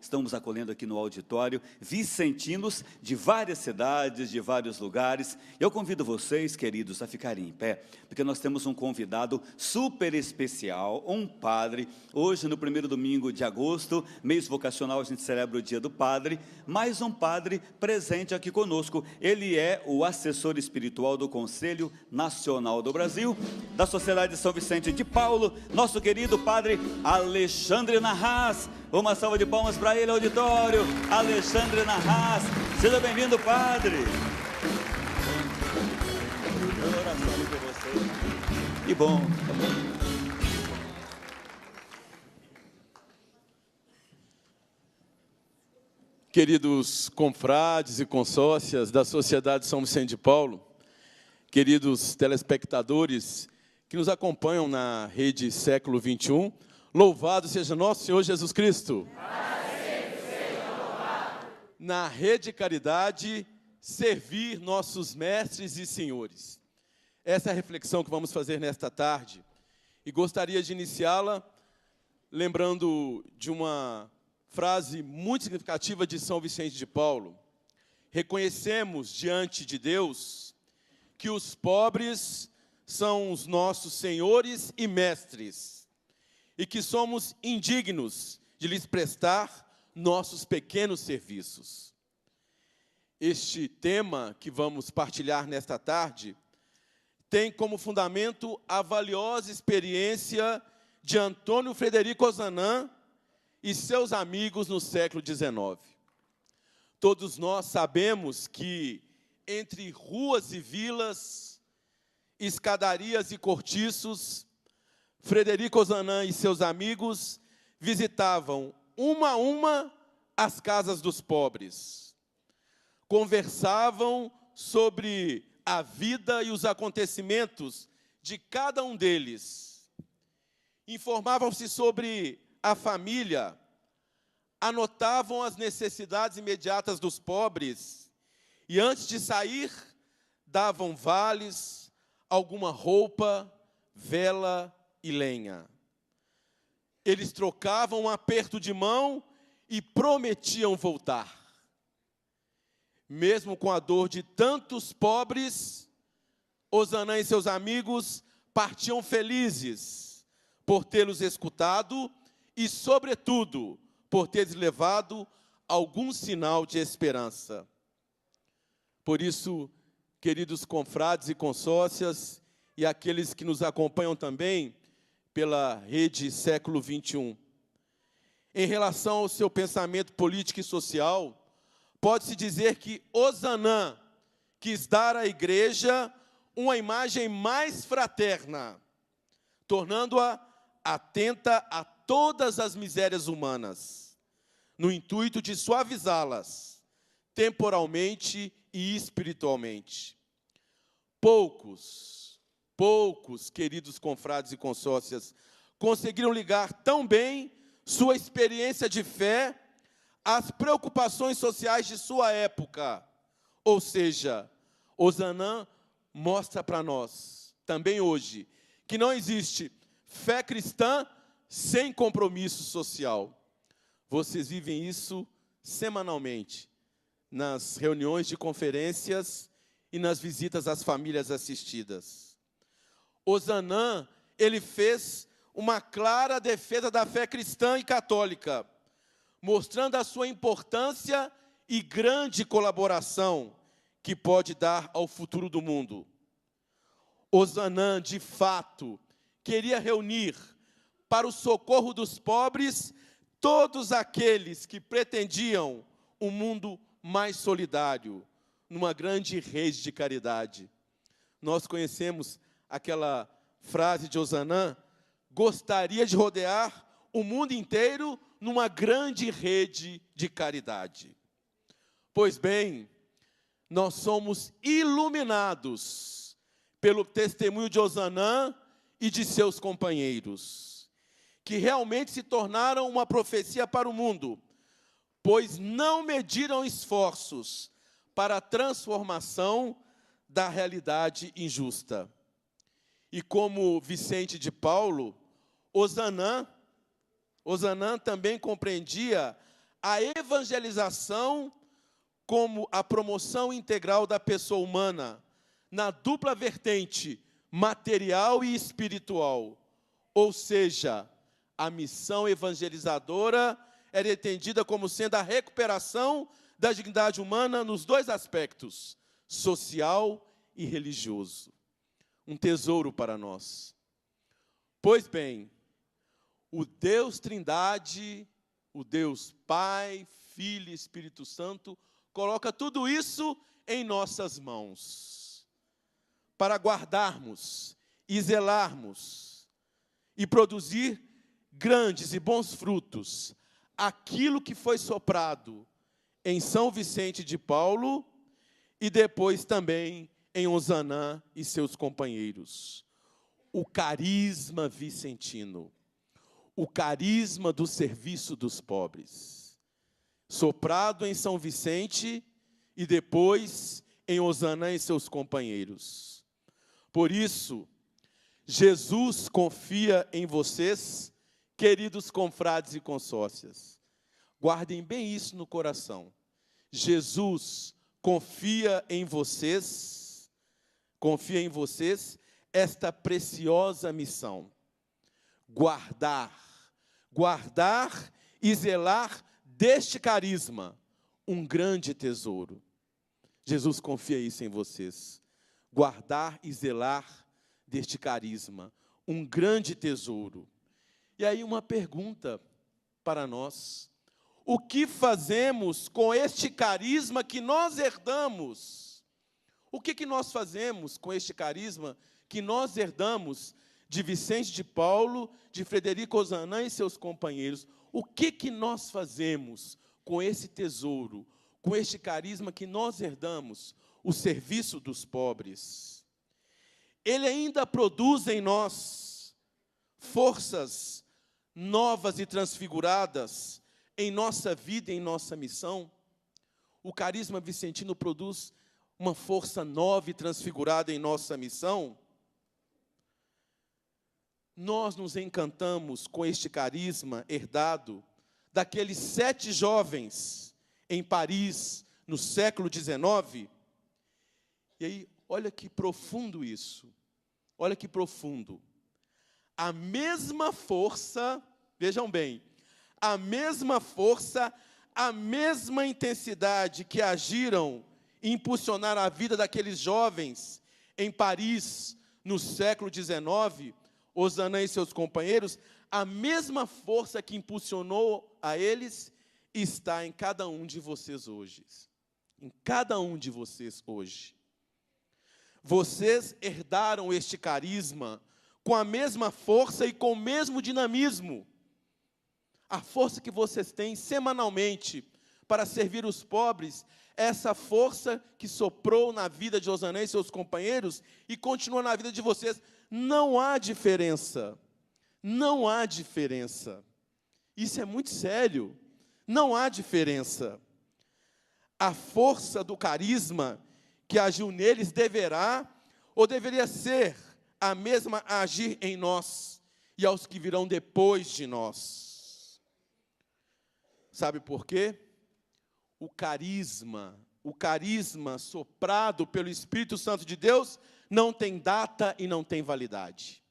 estamos acolhendo aqui no auditório vicentinos de várias cidades, de vários lugares. Eu convido vocês, queridos, a ficarem em pé, porque nós temos um convidado super especial, um padre. Hoje, no primeiro domingo de agosto, mês vocacional, a gente celebra o Dia do Padre, mais um padre presente aqui conosco. Ele é o assessor espiritual do Conselho Nacional do Brasil, da Sociedade de São Vicente de Paulo, nosso querido padre Alexandre Narras. Uma salva de palmas para ele, auditório. Alexandre Narras, seja bem-vindo, padre. Oração por você. Que bom, tá bom. Queridos confrades e consórcias da Sociedade São Vicente de Paulo, queridos telespectadores que nos acompanham na rede Século XXI, louvado seja nosso Senhor Jesus Cristo. Na rede Caridade, servir nossos mestres e senhores. Essa é a reflexão que vamos fazer nesta tarde. E gostaria de iniciá-la lembrando de uma frase muito significativa de São Vicente de Paulo. Reconhecemos diante de Deus que os pobres são os nossos senhores e mestres, e que somos indignos de lhes prestar nossos pequenos serviços. Este tema que vamos partilhar nesta tarde tem como fundamento a valiosa experiência de Antônio Frederico Ozanam e seus amigos no século XIX. Todos nós sabemos que entre ruas e vilas, escadarias e cortiços, Frederico Ozanam e seus amigos visitavam uma a uma as casas dos pobres. Conversavam sobre a vida e os acontecimentos de cada um deles. Informavam-se sobre a família, anotavam as necessidades imediatas dos pobres e, antes de sair, davam vales, alguma roupa, vela e lenha. Eles trocavam um aperto de mão e prometiam voltar. Mesmo com a dor de tantos pobres, Ozanam e seus amigos partiam felizes por tê-los escutado e, sobretudo, por ter levado algum sinal de esperança. Por isso, queridos confrades e consórcias, e aqueles que nos acompanham também pela rede Século XXI, em relação ao seu pensamento político e social, pode-se dizer que Ozanam quis dar à igreja uma imagem mais fraterna, tornando-a atenta a todas as misérias humanas, no intuito de suavizá-las, temporalmente e espiritualmente. Poucos, queridos confrades e consórcias, conseguiram ligar tão bem sua experiência de fé às preocupações sociais de sua época. Ou seja, Ozanam mostra para nós, também hoje, que não existe fé cristã sem compromisso social. Vocês vivem isso semanalmente, nas reuniões de conferências e nas visitas às famílias assistidas. Ozanam, ele fez uma clara defesa da fé cristã e católica, mostrando a sua importância e grande colaboração que pode dar ao futuro do mundo. Ozanam, de fato, queria reunir para o socorro dos pobres todos aqueles que pretendiam um mundo mais solidário, numa grande rede de caridade. Nós conhecemos aquela frase de Ozanam: gostaria de rodear o mundo inteiro numa grande rede de caridade. Pois bem, nós somos iluminados pelo testemunho de Ozanam e de seus companheiros, que realmente se tornaram uma profecia para o mundo, pois não mediram esforços para a transformação da realidade injusta. E como Vicente de Paulo, Ozanam também compreendia a evangelização como a promoção integral da pessoa humana, na dupla vertente material e espiritual. Ou seja, a missão evangelizadora era entendida como sendo a recuperação da dignidade humana nos dois aspectos, social e religioso. Um tesouro para nós. Pois bem, o Deus Trindade, o Deus Pai, Filho e Espírito Santo, coloca tudo isso em nossas mãos, para guardarmos e zelarmos e produzir grandes e bons frutos, aquilo que foi soprado em São Vicente de Paulo e depois também em Ozanam e seus companheiros. O carisma vicentino, o carisma do serviço dos pobres, soprado em São Vicente e depois em Ozanam e seus companheiros. Por isso, Jesus confia em vocês, queridos confrades e consórcias. Guardem bem isso no coração. Jesus confia em vocês esta preciosa missão. Guardar e zelar deste carisma, um grande tesouro. Jesus confia isso em vocês. Guardar e zelar deste carisma, um grande tesouro. E aí uma pergunta para nós: o que fazemos com este carisma que nós herdamos? O que nós fazemos com este carisma que nós herdamos de Vicente de Paulo, de Frederico Ozanam e seus companheiros? O que nós fazemos com esse tesouro, com este carisma que nós herdamos, o serviço dos pobres? Ele ainda produz em nós forças novas e transfiguradas em nossa vida e em nossa missão? O carisma vicentino produz uma força nova e transfigurada em nossa missão? Nós nos encantamos com este carisma herdado daqueles 7 jovens em Paris, no século XIX. E aí, olha que profundo isso. Olha que profundo. A mesma força, vejam bem, a mesma força, a mesma intensidade que agiram e impulsionaram a vida daqueles jovens em Paris, no século XIX, Ozanam e seus companheiros, a mesma força que impulsionou a eles está em cada um de vocês hoje. Em cada um de vocês hoje. Vocês herdaram este carisma com a mesma força e com o mesmo dinamismo. A força que vocês têm semanalmente para servir os pobres, essa força que soprou na vida de Ozanam e seus companheiros e continua na vida de vocês. Não há diferença. Não há diferença. Isso é muito sério. Não há diferença. A força do carisma que agiu neles deverá ou deveria ser a mesma a agir em nós e aos que virão depois de nós. Sabe por quê? O carisma soprado pelo Espírito Santo de Deus não tem data e não tem validade.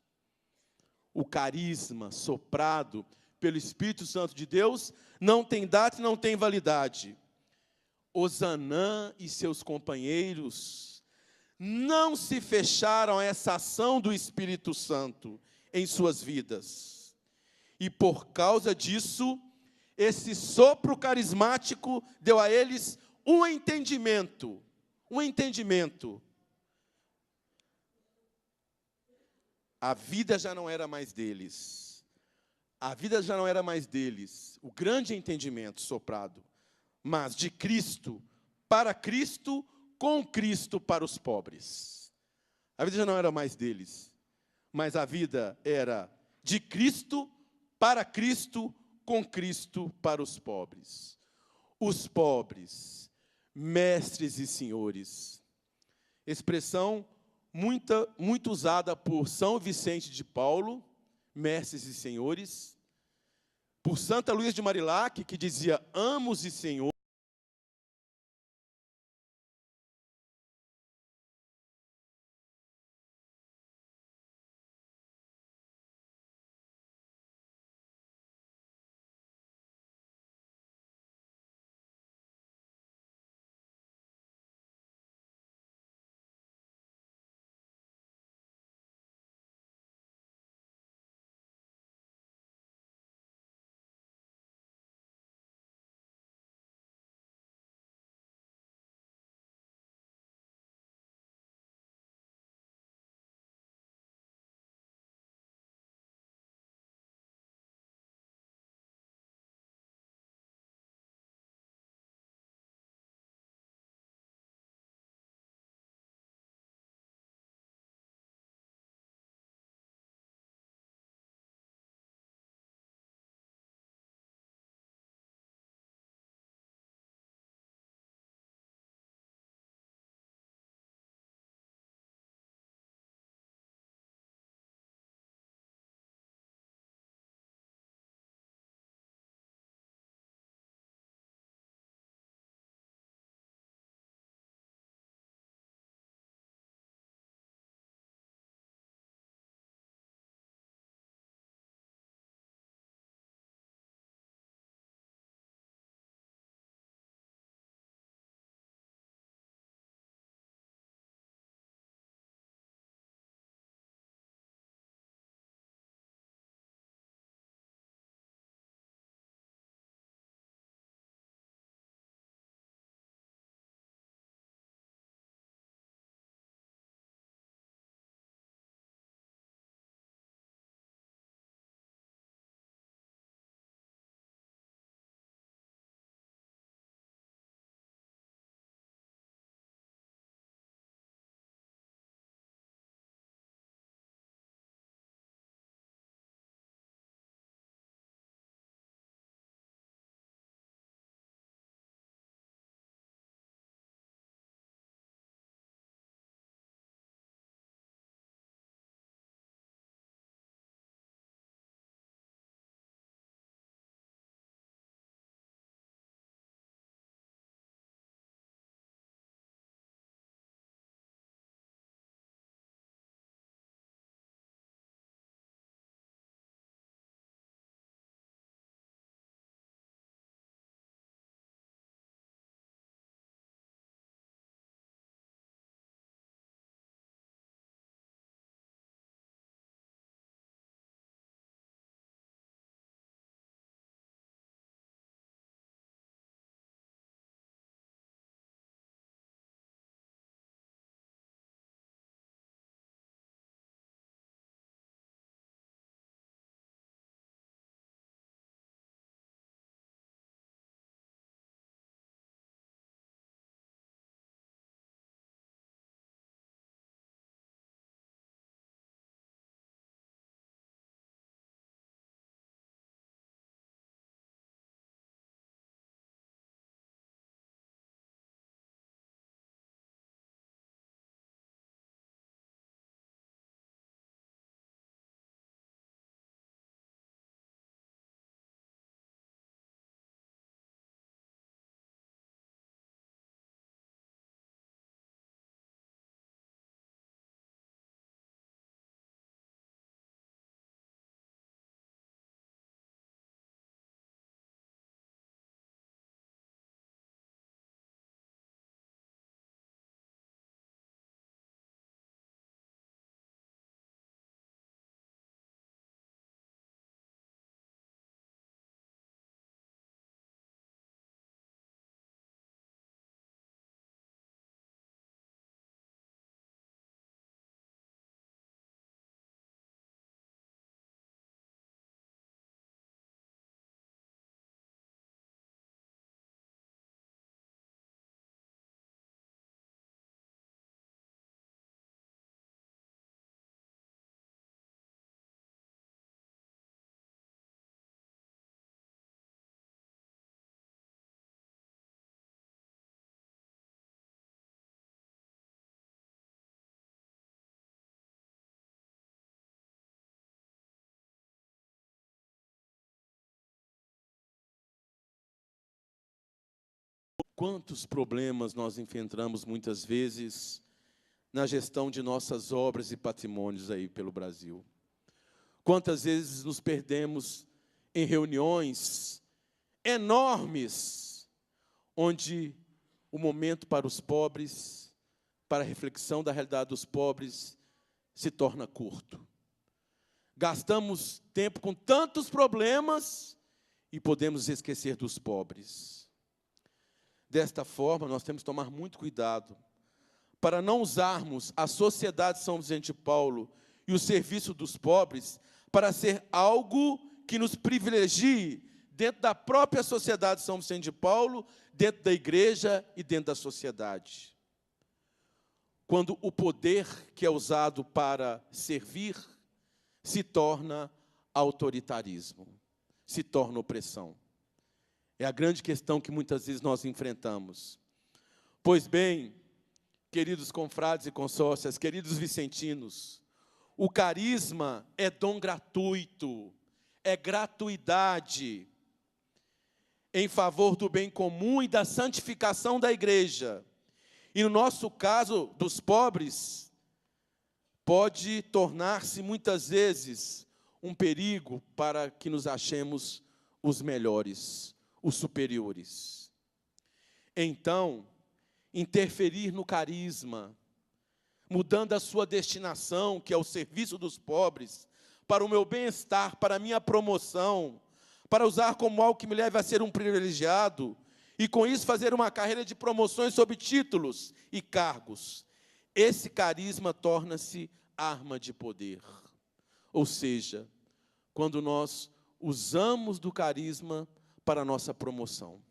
O carisma soprado pelo Espírito Santo de Deus não tem data e não tem validade. Ozanam e seus companheiros não se fecharam a essa ação do Espírito Santo em suas vidas. E por causa disso, esse sopro carismático deu a eles um entendimento. A vida já não era mais deles. O grande entendimento soprado. Mas de Cristo, para Cristo, com Cristo para os pobres. A vida já não era mais deles. Mas a vida era de Cristo, para Cristo, com Cristo para os pobres. Os pobres, mestres e senhores. Expressão muito usada por São Vicente de Paulo, mestres e senhores, por Santa Luísa de Marilac, que dizia: amo-os, Senhor, Quantos problemas nós enfrentamos muitas vezes na gestão de nossas obras e patrimônios aí pelo Brasil. Quantas vezes nos perdemos em reuniões enormes, onde o momento para os pobres, para a reflexão da realidade dos pobres, se torna curto. Gastamos tempo com tantos problemas e podemos esquecer dos pobres. Desta forma, nós temos que tomar muito cuidado para não usarmos a Sociedade São Vicente de Paulo e o serviço dos pobres para ser algo que nos privilegie dentro da própria Sociedade São Vicente de Paulo, dentro da igreja e dentro da sociedade. Quando o poder que é usado para servir se torna autoritarismo, se torna opressão. É a grande questão que muitas vezes nós enfrentamos. Pois bem, queridos confrades e consórcias, queridos vicentinos, o carisma é dom gratuito, é gratuidade em favor do bem comum e da santificação da igreja. E no nosso caso, dos pobres, pode tornar-se muitas vezes um perigo para que nos achemos os melhores, os superiores. Então, interferir no carisma, mudando a sua destinação, que é o serviço dos pobres, para o meu bem-estar, para a minha promoção, para usar como algo que me leve a ser um privilegiado, e com isso fazer uma carreira de promoções sob títulos e cargos. Esse carisma torna-se arma de poder. Ou seja, quando nós usamos do carisma para a nossa promoção.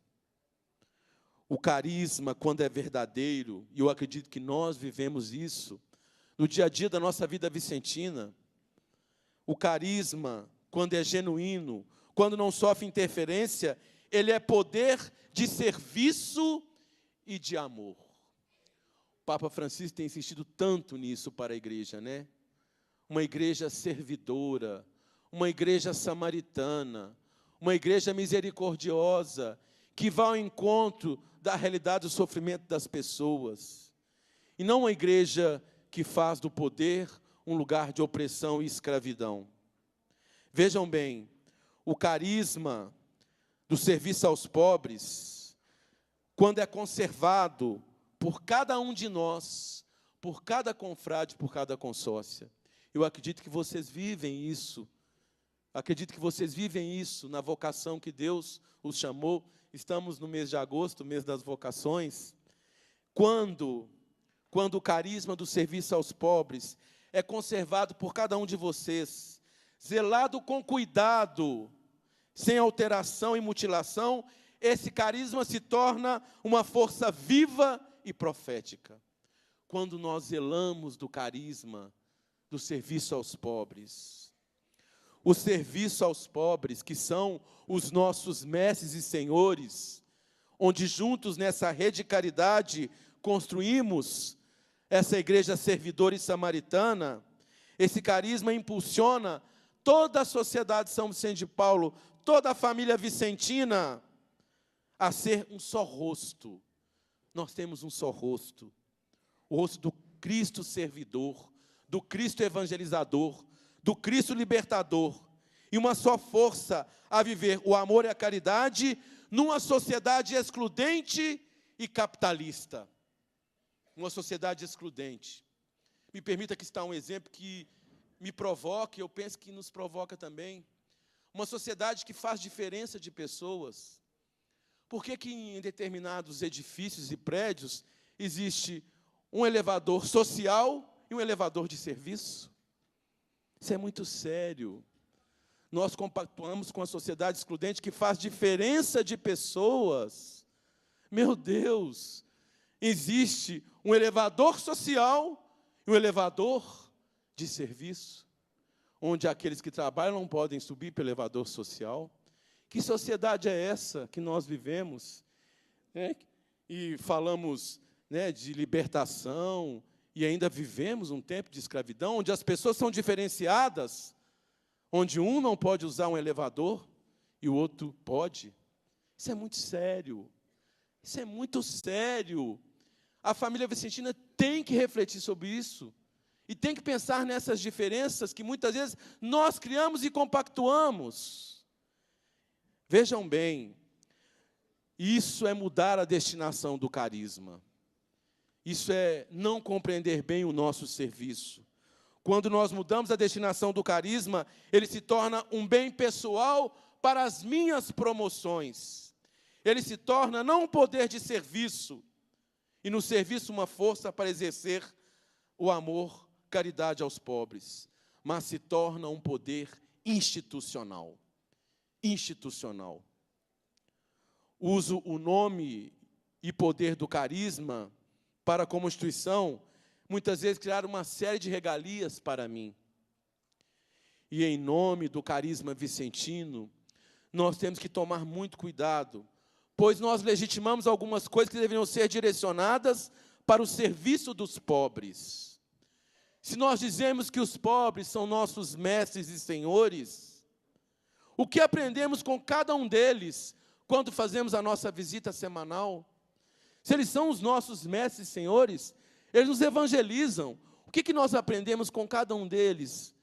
O carisma, quando é verdadeiro, e eu acredito que nós vivemos isso, no dia a dia da nossa vida vicentina, o carisma, quando é genuíno, quando não sofre interferência, ele é poder de serviço e de amor. O Papa Francisco tem insistido tanto nisso para a igreja, né? Uma igreja servidora, uma igreja samaritana, uma igreja misericordiosa, que vai ao encontro da realidade do sofrimento das pessoas. E não uma igreja que faz do poder um lugar de opressão e escravidão. Vejam bem, o carisma do serviço aos pobres, quando é conservado por cada um de nós, por cada confrade, por cada consórcia. Eu acredito que vocês vivem isso. Acredito que vocês vivem isso na vocação que Deus os chamou. Estamos no mês de agosto, mês das vocações. Quando o carisma do serviço aos pobres é conservado por cada um de vocês, zelado com cuidado, sem alteração e mutilação, esse carisma se torna uma força viva e profética. Quando nós zelamos do carisma do serviço aos pobres, o serviço aos pobres, que são os nossos mestres e senhores, onde juntos nessa rede de caridade construímos essa igreja servidora e samaritana, esse carisma impulsiona toda a sociedade de São Vicente de Paulo, toda a família vicentina, a ser um só rosto. Nós temos um só rosto, o rosto do Cristo servidor, do Cristo evangelizador, do Cristo libertador, e uma só força a viver o amor e a caridade numa sociedade excludente e capitalista. Uma sociedade excludente. Me permita que está um exemplo que me provoque, eu penso que nos provoca também. Uma sociedade que faz diferença de pessoas. Por que que em determinados edifícios e prédios existe um elevador social e um elevador de serviço? Isso é muito sério. Nós compactuamos com a sociedade excludente que faz diferença de pessoas. Meu Deus, existe um elevador social e um elevador de serviço, onde aqueles que trabalham não podem subir pelo elevador social. Que sociedade é essa que nós vivemos? E falamos, de libertação, e ainda vivemos um tempo de escravidão, onde as pessoas são diferenciadas, onde um não pode usar um elevador e o outro pode. Isso é muito sério. Isso é muito sério. A família vicentina tem que refletir sobre isso. E tem que pensar nessas diferenças que muitas vezes nós criamos e compactuamos. Vejam bem, isso é mudar a destinação do carisma. Isso é não compreender bem o nosso serviço. Quando nós mudamos a destinação do carisma, ele se torna um bem pessoal para as minhas promoções. Ele se torna não um poder de serviço, e no serviço uma força para exercer o amor, caridade aos pobres, mas se torna um poder institucional. Institucional. Uso o nome e poder do carisma para, como instituição, muitas vezes criar uma série de regalias para mim. E em nome do carisma vicentino, nós temos que tomar muito cuidado, pois nós legitimamos algumas coisas que deveriam ser direcionadas para o serviço dos pobres. Se nós dizemos que os pobres são nossos mestres e senhores, o que aprendemos com cada um deles quando fazemos a nossa visita semanal? Se eles são os nossos mestres e senhores, eles nos evangelizam. O que nós aprendemos com cada um deles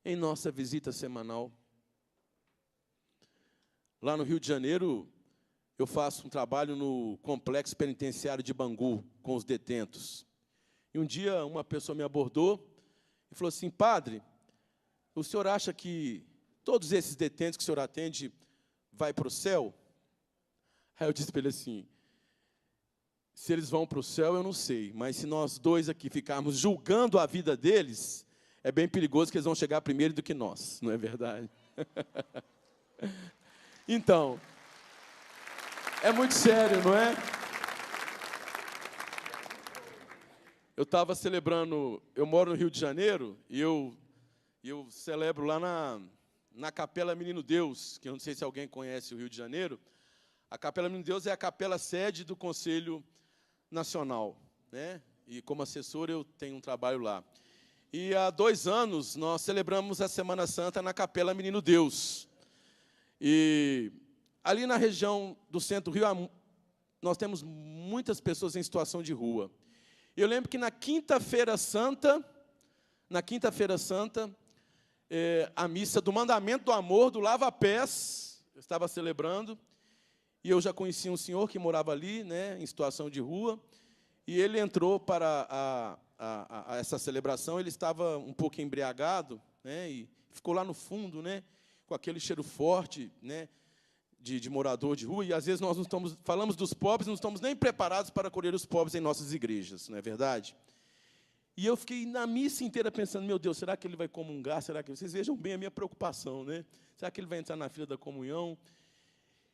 em nossa visita semanal? Lá no Rio de Janeiro, eu faço um trabalho no complexo penitenciário de Bangu, com os detentos. E um dia uma pessoa me abordou e falou assim: padre, o senhor acha que todos esses detentos que o senhor atende vai para o céu? Aí eu disse para ele assim: se eles vão para o céu, eu não sei, mas se nós dois aqui ficarmos julgando a vida deles, é bem perigoso que eles vão chegar primeiro do que nós, não é verdade? Então, é muito sério, não é? Eu estava celebrando, eu moro no Rio de Janeiro, e eu celebro lá na Capela Menino Deus, que eu não sei se alguém conhece o Rio de Janeiro. A Capela Menino Deus é a capela sede do Conselho Nacional, né? E como assessor eu tenho um trabalho lá. E há 2 anos nós celebramos a Semana Santa na Capela Menino Deus. E ali na região do centro do Rio, nós temos muitas pessoas em situação de rua. Eu lembro que na Quinta-feira Santa, a missa do Mandamento do Amor, do Lava Pés, eu estava celebrando, e eu já conhecia um senhor que morava ali, né, em situação de rua, e ele entrou para essa celebração. Ele estava um pouco embriagado, né, e ficou lá no fundo, né, com aquele cheiro forte, né, de morador de rua, e às vezes nós não estamos, falamos dos pobres, não estamos nem preparados para acolher os pobres em nossas igrejas, não é verdade? E eu fiquei na missa inteira pensando: meu Deus, será que ele vai comungar? Será que... Vocês vejam bem a minha preocupação, né? Será que ele vai entrar na fila da comunhão?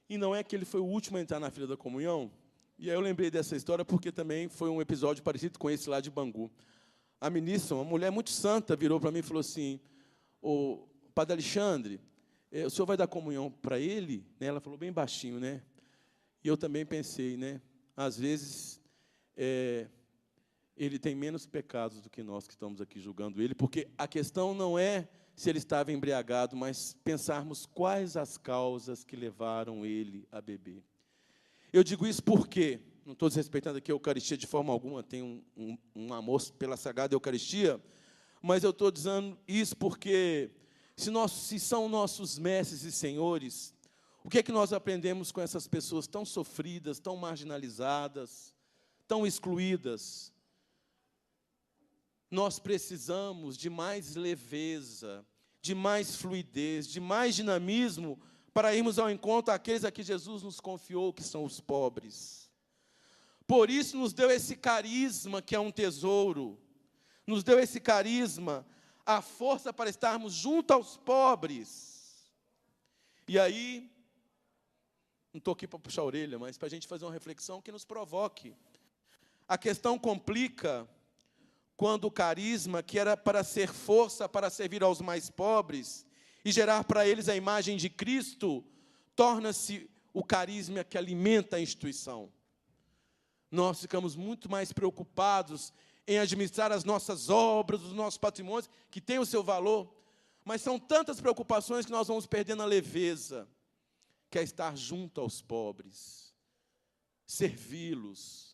E não é que ele foi o último a entrar na fila da comunhão? E aí eu lembrei dessa história porque também foi um episódio parecido com esse lá de Bangu. A ministra, uma mulher muito santa, virou para mim e falou assim: ô, Padre Alexandre, o senhor vai dar comunhão para ele? Ela falou bem baixinho, né? E eu também pensei, né? Às vezes, ele tem menos pecados do que nós que estamos aqui julgando ele, porque a questão não é se ele estava embriagado, mas pensarmos quais as causas que levaram ele a beber. Eu digo isso porque, não estou desrespeitando aqui a Eucaristia de forma alguma, tenho um amor pela Sagrada Eucaristia, mas eu estou dizendo isso porque, se são nossos mestres e senhores, o que é que nós aprendemos com essas pessoas tão sofridas, tão marginalizadas, tão excluídas? Nós precisamos de mais leveza, de mais fluidez, de mais dinamismo, para irmos ao encontro àqueles a que Jesus nos confiou, que são os pobres. Por isso nos deu esse carisma, que é um tesouro, nos deu esse carisma, a força para estarmos junto aos pobres. E aí, não estou aqui para puxar a orelha, mas para a gente fazer uma reflexão que nos provoque. A questão complica quando o carisma, que era para ser força para servir aos mais pobres e gerar para eles a imagem de Cristo, torna-se o carisma que alimenta a instituição. Nós ficamos muito mais preocupados em administrar as nossas obras, os nossos patrimônios, que têm o seu valor, mas são tantas preocupações que nós vamos perdendo a leveza, que é estar junto aos pobres, servi-los,